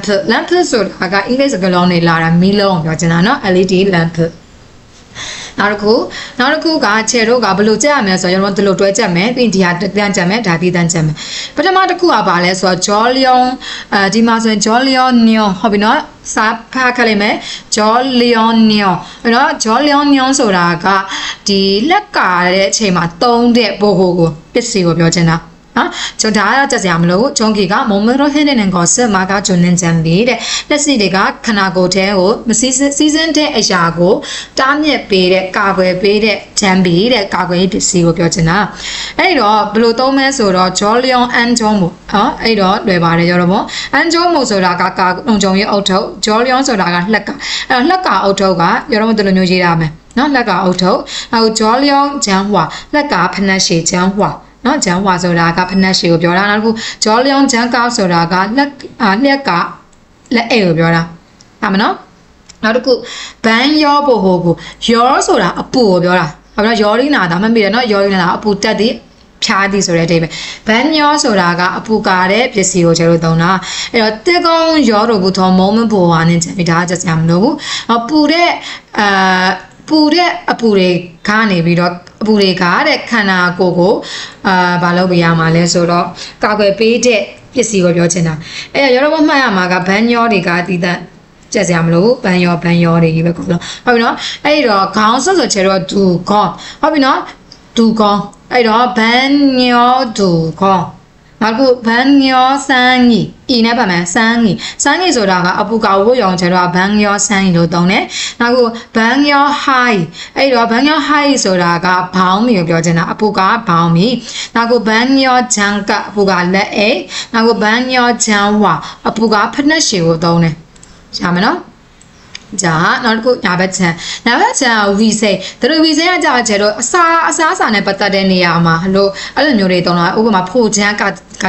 ဆိုတာကအင်္ဂလိပ်စကားလုံးတွေလာတာမီးလုံးပြောချင်တာနော် LED lampနောက်တစ်ခုကချေတို့ကဘယ်လိုကြက်ရမလဲဆိုတော့ကျွန်တော်တို့ဒီလိုတွဲကြက်မယ်ပြီးဒီဟာတန်းကြက်မယ်ဒါပြီးတန်းကြက်မယ်ပထမတစ်ခုကဘာလဲဆိုတော့ Jolion ဒီမှာဆိုရင် Jolion ဟုတ်ပြီနော်စာဖတ်ခလိုက်မယ် Jolion အဲ့တော့ Jolion ဆိုတာကဒီလက်ကာတဲ့အချိန်မှာသုံးတဲ့ဘိုဟိုကိုပစ္စည်းကိုပြောချင်တာ 저 다야 자자물로 종기가 몸으로 해내는 것을 막아주는 장비래. 레시리가 가나고 되고 시즌 때 애자고 땀에 비래 까고 비래 장비래 까고 비시고 표잖아. 에이로 블루도메서로 졸령 안종무 에이로 뇌바래 여러분. 안종무 소라가 까 농종이 오토 졸령 소라가 락가 오토가 여러분들 요지라면 락가 오토 졸령 장화 락가 판나시 장화 장화 소라가 판나시고 별하고 졸령 장가 소라가 락가 락에고 별하 아마노 나도 반여 보고 열 소라 아뿌 별하 아마 열이 나다 만비는 열이 나다 아뿌 따디 ဖြားသည်ဆိုတဲ့အိဗယ်ဘန်ညောဆိုတာကအပူကာတဲ့ပစ္စည်းကိုကျတော့သုံးတာအဲ့တော့တေကုံရောတို့ဘူးသောမုံမပေါ်ဝါနေတယ်ဒါကြစရာမလိုဘူးပူတဲ့အပူတွေကနေပြီးတော့အပူတွေကတဲ့ခန္ဓာကိုယ်ကိုဘာလုပ်ပြရမှာလဲဆိုတော့ကာကွယ်ပေးတဲ့ပစ္စည်းကိုပြောချင်တာအဲ့ရောတော့မှတ်ရမှာကဘန်ညောတွေကတည်တဲ့ကြက်စရာမလိုဘန်ရောတွေကြီးပဲကုန်လို့ဟုတ်ပြီနော်အဲ့တော့ခေါင်းဆွတ်ဆိုချေတော့ဒူခေါဟုတ်ပြီနော်ဒူခေါအဲ့တော့ဘန်ညောဒူခေါနောက်ခုဘန်ညောစန်းကြီးဤနဲ့ပါမယ်စန်းကြီးဆိုတာကအပူကာဝတ်ရောင်ချေတော့ဘန်ညောစန်းကြီးလို့သုံးတယ်နောက်ခုဘန်ညောဟိုင်းအဲ့တော့ဘန်ညောဟိုင်းဆိုတာကဘောင်းမီကိုပြောချင်တာအပူကဘောင်းမီနောက်ခုဘန်ညောဂျန်ကအပူကလက်အိတ်နောက်ခုဘန်ညောဂျန်ဝါအပူကဖက်နှက်ရှည်ကိုသုံးတယ်ရှာမယ်နော်자နောက်တစ်ခုညာဘက်ချမ်းဝီစိန်တို့ဝီစိန်ကကြာကျတော့အစားနဲ့ပတ်သက်တဲ့နေရာမှာလို့အဲ့လိုမျိုးတွေတုံးတော့ဥပမာဖိုချမ်းက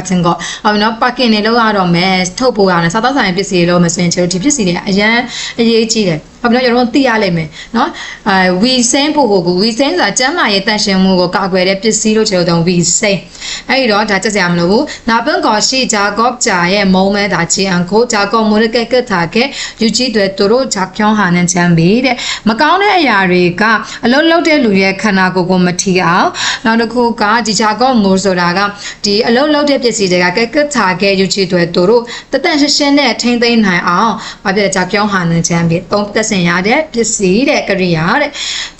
ချင်းကဟောနော်ပါကင်တွေလောက်ရတော့မယ်ထုတ်ပိုးရတယ်စားသောက်ဆိုင်ပစ္စည်းတွေလို့မဆိုရင်ကျတော့ဒီပစ္စည်းတွေအရန်အရေးကြီးတယ်ဟုတ်ပြီနော်ကျွန်တော်သိရလိမ့်မယ်နော်ဝီစိန်ပို့ကိုဝီစိန်ဆိုတာကျမ်းမာရေးတန့်ရှင်းမှုကိုကာကွယ်တဲ့ပစ္စည်းလို့ကျွန်တော်ဝီစိန်အဲ့ဒီတော့ဒါကြက်စရာမလိုဘူးနာပန်ကောရှိဂျာကော့ဂျာရဲ့မုံမဲဒါချီအန်ကိုဂျာကော့မိုရကက်ကထားခဲ့ယူကြီးတွေတို့ဂျာဖြောင်းဟာနဲ့ချမ်းပြီးတဲ့မကောင်းတဲ့အရာတွေကအလုံးလုံးတဲ့လူရဲ့ခန္ဓာကိုယ်ကိုမထီအောင်နောက်တစ်ခုကဒီဂျာကော့မိုဆိုတာကဒီအလုံးလုံးတဲ့ပစ္စည်းတွေကကက်ကထားခဲ့ယူကြီးတွေတို့တတန့်ရှင်းနဲ့ထိမ့်သိမ်းနိုင်အောင်ဘာဖြစ်လဲဂျာဖြောင်းဟာနဲ့ချမ်းပြီးသုံးသက်စင်ရတဲ့ပစ္စည်းတဲ့ကရိယာတဲ့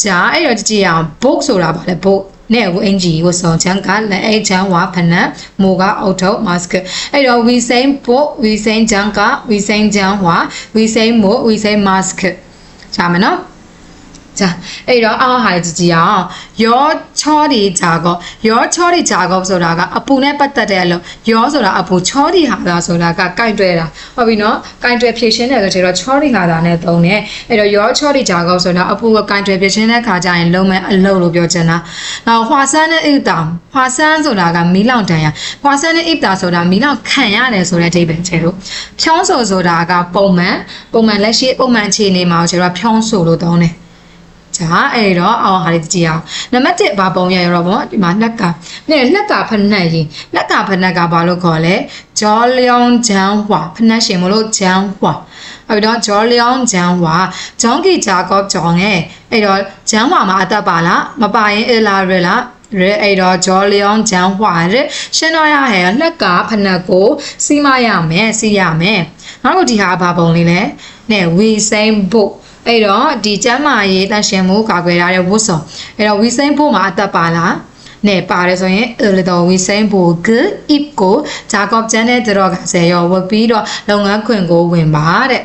ဂျာအဲ့တော့ကြည့်အောင် book ဆိုတာဗာလဲ bookနဲ့ဝင်းကြီးကိုစုံချမ်းကလက်အိတ်ချမ်းဝါဖနက်မိုကအောက်ထုတ် mask အဲ့တော့ဝီစိန်ပို့ဝီစိန်ချမ်းကဝီစိန်ချမ်းဝါဝီစိန်မို့ဝီစိန် mask ဂျာမနော်자အဲ့တော့အားဟာကြည့်အောင်ရောချောဒီဂျာကောဆိုတာကအပူနဲ့ပတ်သက်တဲ့အလို့ရောဆိုတာအပူချောဒီဟာတာဆိုတာကကြိုက်တွဲတာဟုတ်ပြီနော်ကြိုက်တွဲဖြည့်ရှင်းတယ်ဆိုတော့ချောဒီဟာတာနဲ့သုံးတယ်အဲ့တော့ရောချောဒီဂျာကောဆိုတာအပူကိုကြိုက်တွဲဖြည့်ရှင်းတဲ့ခါကျရင်လုံးမဲ့အလုပ်လို့ပြောချင်တာနောက်ဟွာဆန်းနဲ့အိတာဟွာဆန်းဆိုတာကမီးလောင်တန်ရဟွာဆန်းနဲ့အိတာဆိုတာမီးလောင်ခံရတယ်ဆိုတဲ့အဓိပ္ပာယ်ချေလို့ဖြောင်းဆိုဆိုတာကပုံမှန်လက်ရှိပုံမှန်အခြေအနေမှာကျတော့ဖြောင်းဆိုလို့သုံးတယ်자အဲ့တော့အောင်ဟာလေးကြည့်အောင်နံပါတ်1ဘာပုံရရောပေါ့ဒီမှာလက်ကဖနက်ရင်လက်ကဖနက်ကဘာလို့ခေါ်လဲဂျောလျောင်းဂျန်ဟွာဖနက်ရှင်မလို့ဂျန်ဟွာအဲ့တော့ဂျောလျောင်းဂျန်ဟွာဂျောင်းကီဂျာကော့ဂျောင်းရဲ့အဲ့တော့ဂျန်ဟွာမှာအသက်ပါလားမပါရင်အလာရလားရဲအဲ့တော့ဂျောလျောင်းဂျန်ဟွာရဲရှင်းတော့ရဟဲ့လက်ကဖနက်ကိုစီးမရမယ်နောက်တော့ဒီဟာဘာပုံလေးလဲနဲ့ဝီစိန်ဘုတ်အဲ့တော့ဒီကျမ်းမာရေးတန်ရှင်မှုကာကွယ်ရတဲ့ဝတ်စုံအဲ့တော့ဝီစိန်ဖို့မှာအသက်ပါလားနဲ့ပါတယ်ဆိုရင်အဲ့လိုတော့ဝီစိန်ဖို့ကအိပ်ကိုဂျာကော့ကျန်တဲ့တော့ကဆယ်ရောဝတ်ပြီးတော့လုပ်ငန်းခွင်ကိုဝင်ပါတဲ့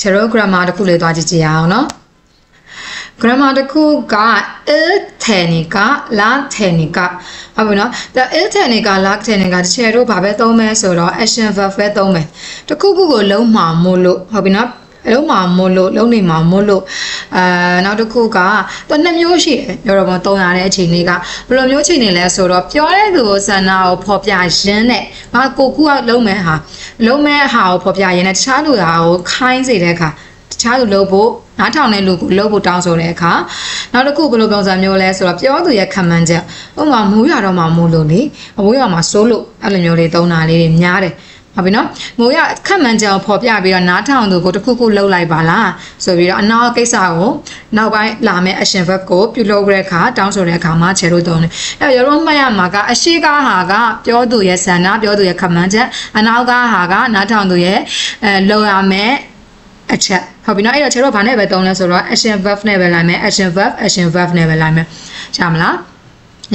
ခြေရော grammar တစ်ခုလေးသွားကြည့်ကြအောင်နော် grammar တစ်ခုက il technica la technica ဟုတ်ပြီနော်ဒါ il technica la technica တစ်ချက်တော့ဘာပဲသုံးမဲဆိုတော့ action verb ပဲသုံးမယ်တစ်ခုခုကိုလုံးမှာမို့လို့ဟုတ်ပြီနော်လုံးမှာမို့လို့လုံးနေမှာမို့လို့နောက်တစ်ခုကတော့နှစ်မျိုးရှိတယ်ပြောတော့သုံးရတဲ့အခြေအနေကဘယ်လိုမျိုးအခြေအနေလဲဆိုတော့ပြောတဲ့သူကိုစန္ဒာကိုဖော်ပြရင်းနဲ့ငါကိုကူကလုံးမဲဟာကိုဖော်ပြရင်းနဲ့တခြားလူဟာကိုခိုင်းစေတဲ့အခါတခြားလူလို့ဖို့နားထောင်တဲ့လူကိုလှုပ်ဖို့တောင်းဆိုတဲ့အခါနောက်တစ်ခုဘယ်လိုပုံစံမျိုးလဲဆိုတော့ပြောသူရဲ့ခံမှန်းချက်ဥပမာမိုးရွာတော့မှမိုးလို့လေအမိုးရွာမှာစိုးလို့အဲ့လိုမျိုးလေးသုံးတာလေးတွေများတယ်ဟုတ်ပြီနော်မိုးရခက်မှန်ကြောင်ဖော်ပြပြီးတော့နားထောင်သူကိုတစ်ခုခုလှုပ်လိုက်ပါလားဆိုပြီးတော့အနောက်ကိစ္စကိုနောက်ပိုင်းလာမယ့် action verb ကိုပြုလုပ်ရတဲ့အခါတောင်းဆိုတဲ့အခါမှာခြေလို့သုံးတယ်အဲ့တော့ရောမှတ်ရမှာကအရှိကဟာကပြောသူရဲ့ဆန္ဒပြောသူရဲ့ခက်မှန်ချက်အနောက်ကဟာကနားထောင်သူရဲ့လှုပ်ရမယ့်အချက် ဟုတ်ပြီနော်အဲ့တော့ခြေတော့ဘာနဲ့ပဲသုံးလဲဆိုတော့ action verb နဲ့ပဲလိုက်မယ် action verb နဲ့ပဲလိုက်မယ်ရှာမလား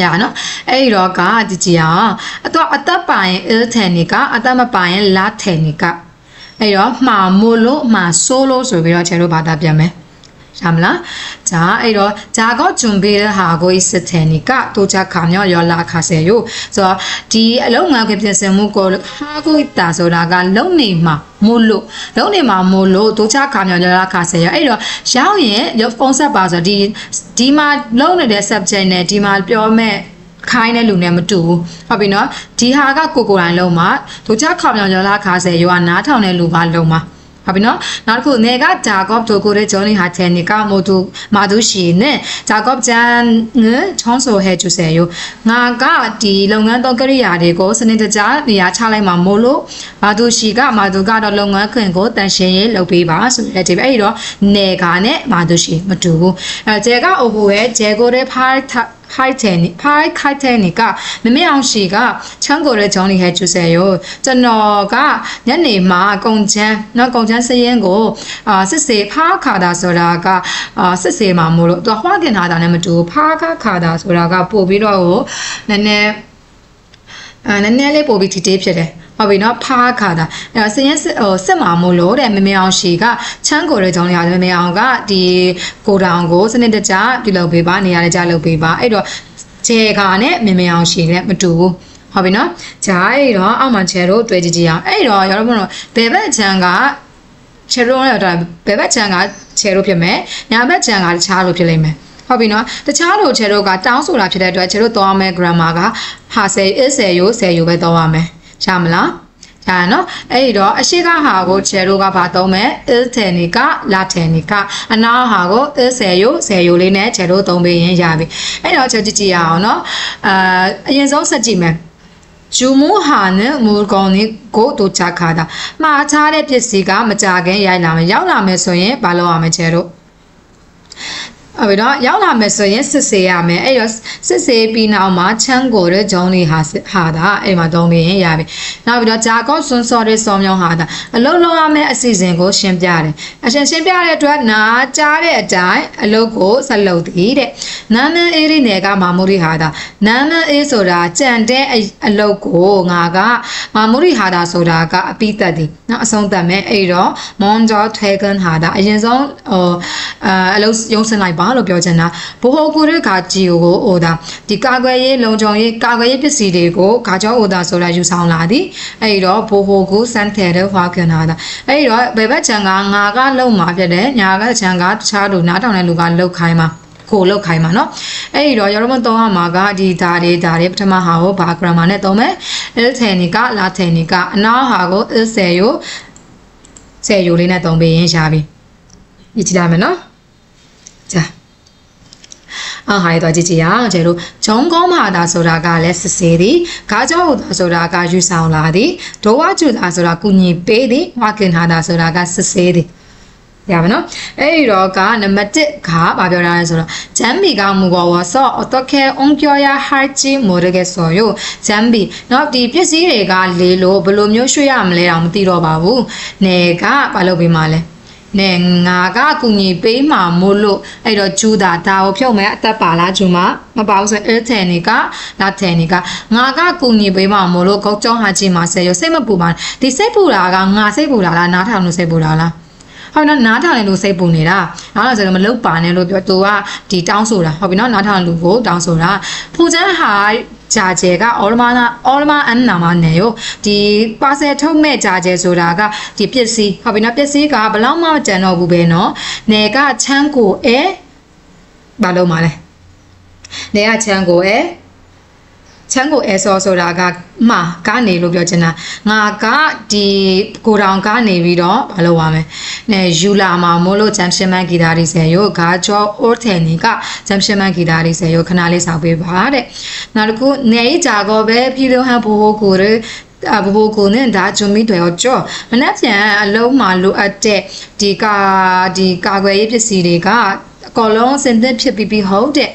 ရနော်အဲ့တော့ကဒီကြည့်အောင်အသက်ပါရင် il technica အသက်မပါရင် la technica အဲ့တော့မှာမို့လို့မှာဆိုလို့ဆိုပြီးတော့ခြေတော့ဘာသာပြန်မယ်ရှာမလားဂျာအဲ့တော့ဂျာကဂျွန်ဘေးဟာကိုစတဲ့နီကတိုချာခါမြောရောလာခါဆယ်ယိုဆိုတော့ဒီအလုံးငါကပြင်ဆင်မှုကိုဟာကိုတာဆိုတာကလုံနေမှာမို့လို့လုံနေမှာမို့လို့တိုချာခါမြောရောလာခါဆယ်ရောအဲ့တော့ရောက်ရင်ပုံစံပါဆိုဒီမှာလုံနေတဲ့ subject နဲ့ဒီမှာပြောမဲ့ခိုင်းတဲ့လူနဲ့မတူဘူးဟုတ်ပြီနော်ဒီဟာကကိုတိုင်းလုံးမှာတိုချာခါမြောရောလာခါဆယ်ရောကနားထောင်တဲ့လူကလုံးမှာဟုတ်ပြီနော်နောက်တစ်ခုနေကဂျာကော့ဒိုကိုရဲ့ဂျော်နီဟာတယ်နီကမိုတူမာဒူရှီနဲ့ဂျာကော့ဂျန်ငဲချောင်းဆိုဟဲကျူဆယ်ယိုငါကဒီလုပ်ငန်းသုံးကရိယာတွေကိုစနစ်တကျနေရာချလိုက်မှာမို့လို့မာဒူရှီကမာဒူကတော့လုပ်ငန်းခွင်ကိုတန်ရှင်းရေးလုပ်ပေးပါဆိုတဲ့ဒီပဲအဲ့တော့နေကနဲ့မာဒူရှီမတူဘူးဂျဲကအိုဘူရဲ့ဂျဲကိုရဲ့ဖိုက်တဲ့နီကမမေအောင်ရှိကချမ်းကိုရဲ့ဂျောင်းလီဟဲကျူဆယ်ယိုကျွန်တော်ကညနေမှာကုန်ချမ်းစရင်ကိုစစ်စေဖားခါတာဆိုတာကစစ်စေမှာမို့လို့သူဟွာကင်ထားတာနဲ့မတူဖားခါတာဆိုတာကပို့ပြီးတော့နည်းနည်းလေးပို့ပြီးတီတေးဖြစ်တယ်ဟုတ်ပြီနော်ဖားခါတာအဲ့စရင်စစ်မှာမို့လို့တဲ့မမေအောင်ရှိကချမ်းကိုရဲ့ကြောင်းလေးရတယ်မမေအောင်ကဒီကိုတောင်ကိုစနစ်တကျပြုလုပ်ပေးပါနေရာတကျလုပ်ပေးပါအဲ့တော့ဂျေကာနဲ့မမေအောင်ရှိနဲ့မတူဘူးဟုတ်ပြီနော်ဂျာအဲ့တော့အောက်မှာချဲတို့တွေ့ကြည့်အောင်အဲ့တော့ရောတော့ဘယ်ဘက်ချမ်းကချဲတို့တော့ဘယ်ဘက်ချမ်းကချဲတို့ဖြစ်မယ်ညာဘက်ချမ်းကတခြားလို့ဖြစ်လိမ့်မယ်ဟုတ်ပြီနော်တခြားလို့ချဲတို့ကတောင်းဆိုတာဖြစ်တဲ့အတွက်ချဲတို့သွားမယ် grammar ကဟာဆယ် is ဆယ်ယိုပဲသွားရမယ်ရှာမလားရှာနော်အဲ့တော့အရှိကဟာကိုချဲတို့ကဘာသုံးမယ် il technica la technica အနာဟာကို il ဆယ်ယိုလေးနဲ့ချဲတို့သုံးပေးရင်ရပြီအဲ့တော့ချက်ကြည့်ရအောင်နော်အရင်ဆုံးဆက်ကြည့်မယ်ဂျူမူဟာနဲ့မူကောင်นี่ကိုတို့ချခါတာမှားချတဲ့ပစ္စည်းကမကြခင်ရိုက်လာမယ်ရောက်လာမယ်ဆိုရင်ဘာလုပ်ရမလဲချဲတို့အဲ့တော့ရောက်လာမယ်ဆိုရင်စစ်ဆေးရမယ်အဲ့တော့စစ်ဆေးပြီးနောက်မှာချမ်းကိုရဲ့ဂျုံလေးဟာတာအဲ့မှာသုံးပြီးရင်ရပြီနောက်ပြီးတော့ဂျာကော့ဆွန်ဆော်တဲ့စော်မြောင်းဟာတာအလုံးလုံးရမယ်အစီအစဉ်ကိုရှင်းပြတယ်အရှင်းပြတဲ့အတွက်နားကြားတဲ့အတိုင်းအလုပ်ကိုဆက်လုပ်သည်တဲ့နာမန်အေးရီနယ်ကမာမူရီဟာတာနာမန်အေးဆိုတာကြံတဲ့အလုပ်ကိုငါကမာမူရီဟာတာဆိုတာကအပိသက်သည်နော်အဆုံးသတ်မယ်အဲ့တော့မွန်ဂျောထွဲကန်ဟာတာအရင်ဆုံးအလုပ်ရုံးစင်လိုက်ပါလို့ပြောချင်တာဘိုဟိုကိုရဲ့ခါဂျီကိုအိုတာဒီကာကွယ်ရေးလုံခြုံရေးကာကွယ်ရေးပစ္စည်းတွေကိုခါကြောအိုတာဆိုတာယူဆောင်လာသည်အဲ့တော့ဘိုဟိုကိုစန်ထဲတဲ့ဟွာကန်တာအဲ့တော့ဘယ်ဘက်ချန်ကငါကလုံမှာဖြစ်တယ်ညာကချန်ကတခြားလူနားထောင်တဲ့လူကလှုပ်ခိုင်းမှာကိုလှုပ်ခိုင်းမှာเนาะအဲ့တော့ရောမသုံးရမှာကဒီဓာတ်တွေပထမဟာကိုဘာ grammar နဲ့သုံးမယ် il technica la technica အနာဟာကို il ဆယ်ယိုလေးနဲ့သုံးပေးရင်ရှာပြီကြည့်လိုက်မယ်เนาะဂျာဟာရတော့ကြည့်ရအောင်ကျတို့ဂျုံကောင်းမာတာဆိုတာကလည်းစစ်စေးသည်ဂါကြောဟုတ်တာဆိုတာကယူဆောင်လာသည်ဒိုဝါကျူတာဆိုတာကုညီပေးသည်ဝါကင်ဟာတာဆိုတာကစစ်စေးသည်ရပါနော်အဲ့ဒီတော့ကနံပါတ်1ကဘာပြောတာလဲဆိုတော့ဂျမ်ဘီကမူကောဆောအတော့ခဲအုံပြောရဟာချီမိုရကဆောယိုဂျမ်ဘီနော်ဒီပစ္စည်းတွေကလေလို့ဘယ်လိုမျိုးရွှေ့ရမလဲတော့မသိတော့ပါဘူးနေကဘာလုပ်ပေးမှလဲနဲ့ငါကကူညီပေးမှာမို့လို့အဲ့တော့ဂျူတာဒါကိုဖြုတ်မယ်အသက်ပါလားဂျူမမပါဘူးဆို il technica la technica ငါကကူညီပေးမှာမို့လို့ကောက်ကြောင်းဟာချီမှာဆယ်ရစိတ်မပူပါဒီစိတ်ပူတာကငါစိတ်ပူတာလားနားထောင်လို့စိတ်ပူတာလားဟုတ်နော်နားထောင်တဲ့လူစိတ်ပူနေတာနောက်တော့ဆိုတော့မလုတ်ပါနဲ့လို့ပြောသူကဒီတောင်းဆိုတာဟုတ်ပြီနော်နားထောင်လူကိုတောင်းဆိုတာဖူချမ်းဟာဂျာကျဲကအော်လမာအန်နာမနဲ့ရောဒီပါဆယ်ထုတ်မဲ့ဂျာကျဲဆိုတာကဒီပစ္စည်းဟုတ်ပြီနော်ပစ္စည်းကဘလောက်မှကြံတော့ဘူးပဲနော်နယ်ကချမ်းကိုဘာလို့မလဲနယ်ကချမ်းကိုချမ်းကိုဆောဆိုတာကမှာကနေလို့ပြောချင်တာငါကဒီကိုတောင်ကနေပြီးတော့မလုပ်ရမယ်။နဲ့ယူလာမှာမို့လို့ဂျမ်ရှင်မန်ဂီတာရီဆယ်ရိုဂါဂျောအိုထဲနီကဂျမ်ရှင်မန်ဂီတာရီဆယ်ရိုခဏလေးစောက်ပေးပါတဲ့။နောက်တစ်ခုနေဂျာကောပဲပြည်လုံးဟန်ဘိုးကိုရဘိုးကိုနဲ့ဒါဂျုံမီတွေရောကြောမနှက်ပြန်အလုံးမှာလိုအပ်တဲ့ဒီကာကွယ်ရေးပစ္စည်းတွေကအကောလုံးစင်သက်ဖြစ်ပြီးဟုတ်တဲ့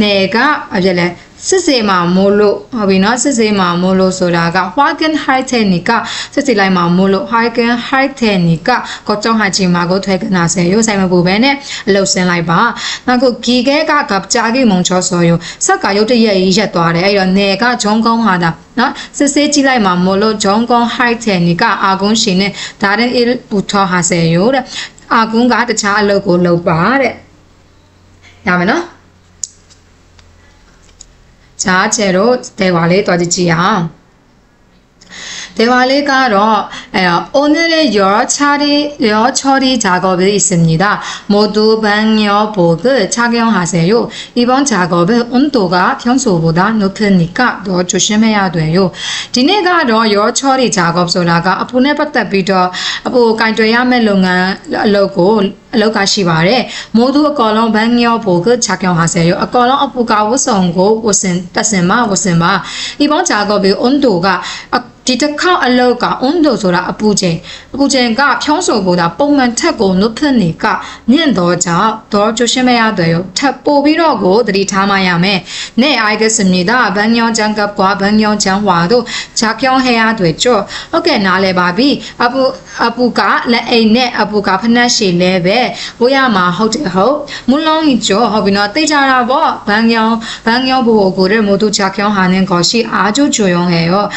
နေကဘာဖြစ်လဲ စစ်စေမှာမို့လို့ဟုတ်ပြီနော်စစ်စေမှာမို့လို့ဆိုတာက Hagen High Technique စစ်စေလိုက်မှာမို့လို့ Hagen High Technique ကိုကြောင့်ဟာချီမှာကိုထွဲကနာစေရိုးဆိုင်မပူပဲနဲ့အလုပ်ဆင်းလိုက်ပါနောက်ကိုဂီကဲကကပ်ကြာကြီးမုံချောဆော်ရိုဆက်ကရုတ်တရက်ကြီးရက်သွားတယ်အဲ့တော့နေကဂျုံကုန်းဟာတာနော်စစ်စေးကြည့်လိုက်မှာမို့လို့ဂျုံကုန်း High Technique အာကုန်းရှင်နဲ့ဒါတဲ့ပူထောဟာစေရိုတဲ့အာကုန်းကတခြားအလုပ်ကိုလုပ်ပါတဲ့ရမယ်နော်자, 제로 대화를 도와주지요. 대화를 가러 오늘의 여러 처리 작업이 있습니다. 모두 방역복을 착용하세요. 이번 작업은 온도가 평소보다 높으니까 더 조심해야 돼요. 디네가 여러 처리 작업 소라가 앞으로 받다비도 앞으로 간도야매 로고 로가시바레 모두 걸렁 방역복을 착용하세요. 걸렁 앞으로가 우선고 우선 따스마 이번 작업의 온도가ဒီတစ်ခေါက်အလောက်က温度ဆိုတာအပူချိန်ကဖြောင်းဆို보다ပုံမှန်ထက်ကို높은 니까မြင့်တော့ကြောင့်더 조심해야 돼요.ထပ်ပို့ပြီးတော့ကိုသတိထားမှရမယ်. 네, 알겠습니다. 방역 장갑과 방역 장화도 착용해야 되죠. 오케이, 나래 바비. 아부가 레이네 아부가 판나실레베 뭐야마 호텔호 물론이죠. 허비너 떼자라버 방역 보호구를 모두 착용하는 것이 아주 중요해요.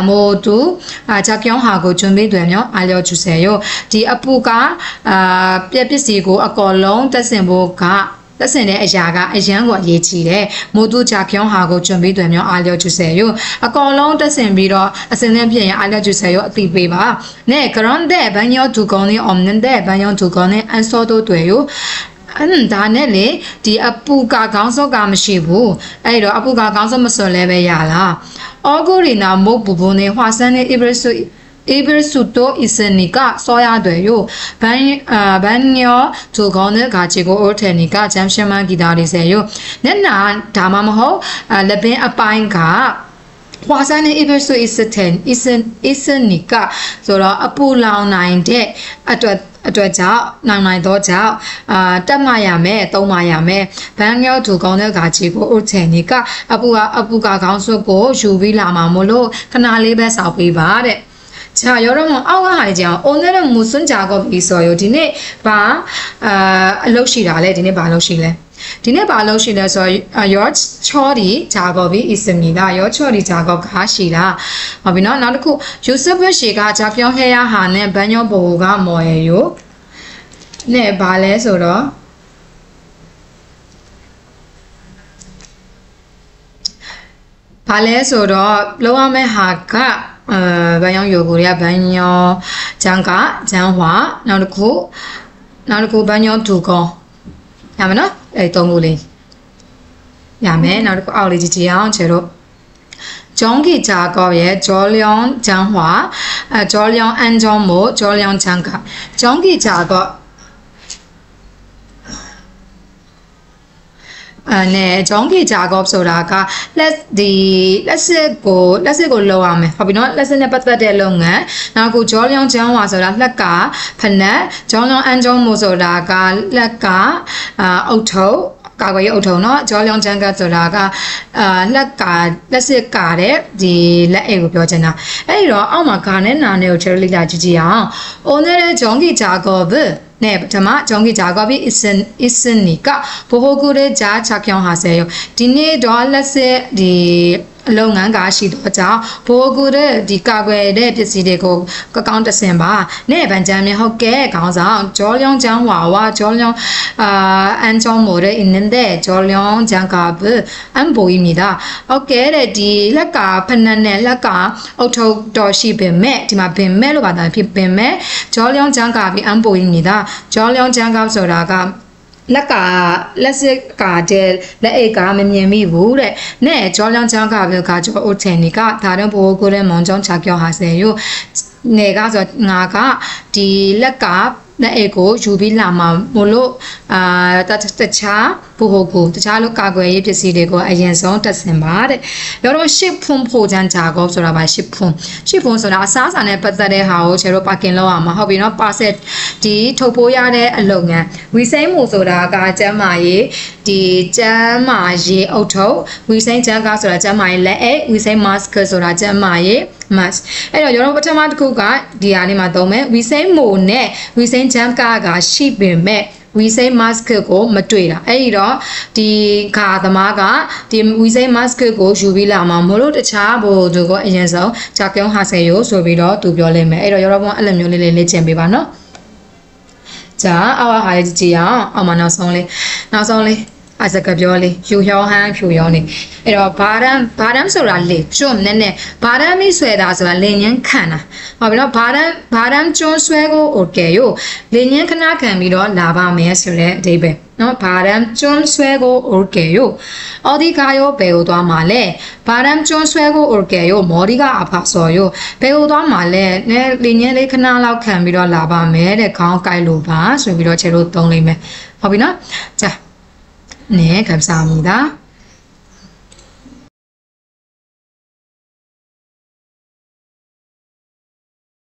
모두 착용하고 준비되면 알려주세요. 디 아부가 뼈비시고 아kolong 따스보가 따스네 아자가 아장과 예치래 모두 착용하고 준비되면 알려주세요. 아kolong 따스비로 아스는 편에 알려주세요. 띠베바. 네, 그런데 방역 두건이 없는데 방역 두건은 안 써도 돼요. 다네레 디 아부가 강서가 마시고 에이로 아부가 강서 마설레베 야라 얼굴이나 목 부분에 화산을 입을 수도 있으니까 써야 돼요. 방역 두건을 가지고 올 테니까 잠시만 기다리세요. 내나 다마모 레벤 아빠인가 화산을 입을 수 있으니까 서로 아프라운나인데အတွက်ကြောင့်နိုင်နိုင်တော့ကြောင့်တက်မှရမယ်သုံးမှရမယ်ဘန်းရောသူကောင်းတဲ့ကာချီကိုဥထင်နေကအပူကခေါင်းစွပ်ကိုယူပြီးလာမှာမို့လို့ခဏလေးပဲစောက်ပေးပါတဲ့자, 여러분, 아우하이죠. 오늘은 무슨 작업이 있어요? 디네 바 로시라래. 디네 바 로시래. 디네 바 로시래서 여 처리 작업이 있습니다. 여 처리 작업 가시라. 어비나 나르고 유스프 씨가 작용해야 하는 방역 보호가 뭐예요? 네, 발레소로 로아메 하가 방역 요구야 방역 장가 장화 나르고 방역 두고 야면은 에 동물이 야면 나르고 아우리지지양 제로 전기 작업에 전력 장화 전력 안전모 전력 장가 전기 작업 네, 전기 작업 소라가 let's go 로아메. 허비노 let's 받받대 롱에. 나고 전력 장화 소라 let가 판네 전력 안전모 소라가 let가 오토 가거의 오토노 전력 장가 소라가 let's 가래 디 let에고 표잖아. 에이로 아마 가는 나네요. 저리가 지지야. 오늘의 전기 작업은 네, 정말 전기 작업이 있으니까 보호구를 잘 착용하세요. 디네 돌라세 디လုပ်ငန်းကရှိတော့ကြောင့်ဘိုးကူတဲ့ဒီကာကွယ်တဲ့ပစ္စည်းတွေကိုကောင်းတဆင်ပါနဲ့ဗန်ဂျန်မြေဟုတ်ကဲ့ခေါင်းဆောင်ဂျော်လျောင်းချမ်းဝါဝါဂျော်လျောင်းအန်ချောင်းမိုရဲ့ 있는데ဂျော်လျောင်းချမ်းကဘအန်보입니다ဟုတ်ကဲ့တဲ့ဒီလက်ကဖနက်နဲ့လက်ကအုတ်ထုတ်တော်ရှိပင်မဲ့ဒီမှာပင်မဲ့လို့ပါတယ်ဖြစ်ပင်မဲ့ဂျော်လျောင်းချမ်းကပြီးအန်보입니다ဂျော်လျောင်းချမ်းကဆိုတာကလက်စစ်ကာတဲ့လက်အိတ်ကမမြင်မိဘူးတဲ့နဲ့ကြောလျောင်းချောင်းကပဲကကြောအိုထန်နီကဒါတော့ဘိုးကိုတဲ့မောင်ချောင်းချပြောဟာစေယနေကဆိုငါကဒီလက်က နဲ့အေကိုယူပြီးလာမှာမို့လို့တခြားဘူဟိုကိုတခြားလို့ကာကွယ်ရေးပစ္စည်းတွေကိုအရင်ဆုံးတက်ဆင်ပါတဲ့လောတော့ရှစ်ဖွန်ဖို့ချမ်းဂျာကောဆိုတာပါရှစ်ဖွန်ဆိုတာအစားအစာနဲ့ပတ်သက်တဲ့ဟာကိုကျတို့ပါကင်လောက်အောင်မှာဟုတ်ပြီနော်ပါဆက်ဒီထုတ်ပိုးရတဲ့အလုပ်ငန်းဝီစိမ့်မှုဆိုတာကကျမ်းမာရေးဒီကျမ်းမာရေးအုတ်ထုတ်ဝီစိမ့်ကျမ်းကားဆိုတာကျမ်းမာရေးလက်အိတ်ဝီစိမ့် mask ဆိုတာကျမ်းမာရေး mask အဲ့တော့ကျွန်တော်ပထမတစ်ခုကဒီဟာလေးမှာသုံးမယ်ဝီစိမ့်မိုနဲ့ဝီစိမ့်ကျမ်းကားကရှိပင်မဲ့ဝီစိမ့် mask ကိုမတွေ့တာအဲ့ဒီတော့ဒီခါသမားကဒီဝီစိမ့် mask ကိုယူပြီးလာမှာမလို့တခြားဘို့သူကအရင်ဆုံးဂျာပြုံးဟာဆယ်ရိုးဆိုပြီးတော့သူပြောလိမ့်မယ်အဲ့တော့ရောတော့အဲ့လိုမျိုးလေးလေ့ကျင့်ပေးပါနော်ဂျာအောက်ဟာကြည့်အောင်အောက်မှာနောက်ဆုံးလေးအစကပြောလေးယူရောဟန်းဖြူရောနေအဲ့တော့ဘာဒမ်ဆိုတာလေကျွန်းနဲ့ဘာဒမ်မိဆွဲတာဆိုတာလင်ញင်းခံတာဟုတ်ပြီနော်ဘာဒမ်ကျွန်းဆွဲကို okay ရို့လင်ញင်းခဏခံပြီးတော့လာပါမယ်ဆိုတဲ့အဓိပ္ပာယ်နော်ဘာဒမ်ကျွန်းဆွဲကို okay ရို့အော်ဒီကာယောဘယ်ကိုသွားမှာလဲဘာဒမ်ကျွန်းဆွဲကို okay ရို့မော်ဒီကအဖဆော်ရို့ဘယ်ကိုသွားမှာလဲနဲ့လင်ញင်းလေးခဏလောက်ခံပြီးတော့လာပါမယ်တဲ့ခေါင်းကိုက်လို့ပါဆိုပြီးတော့ခြေလို့သုံးလိုက်မယ်ဟုတ်ပြီနော်ကြာ네 감사합니다.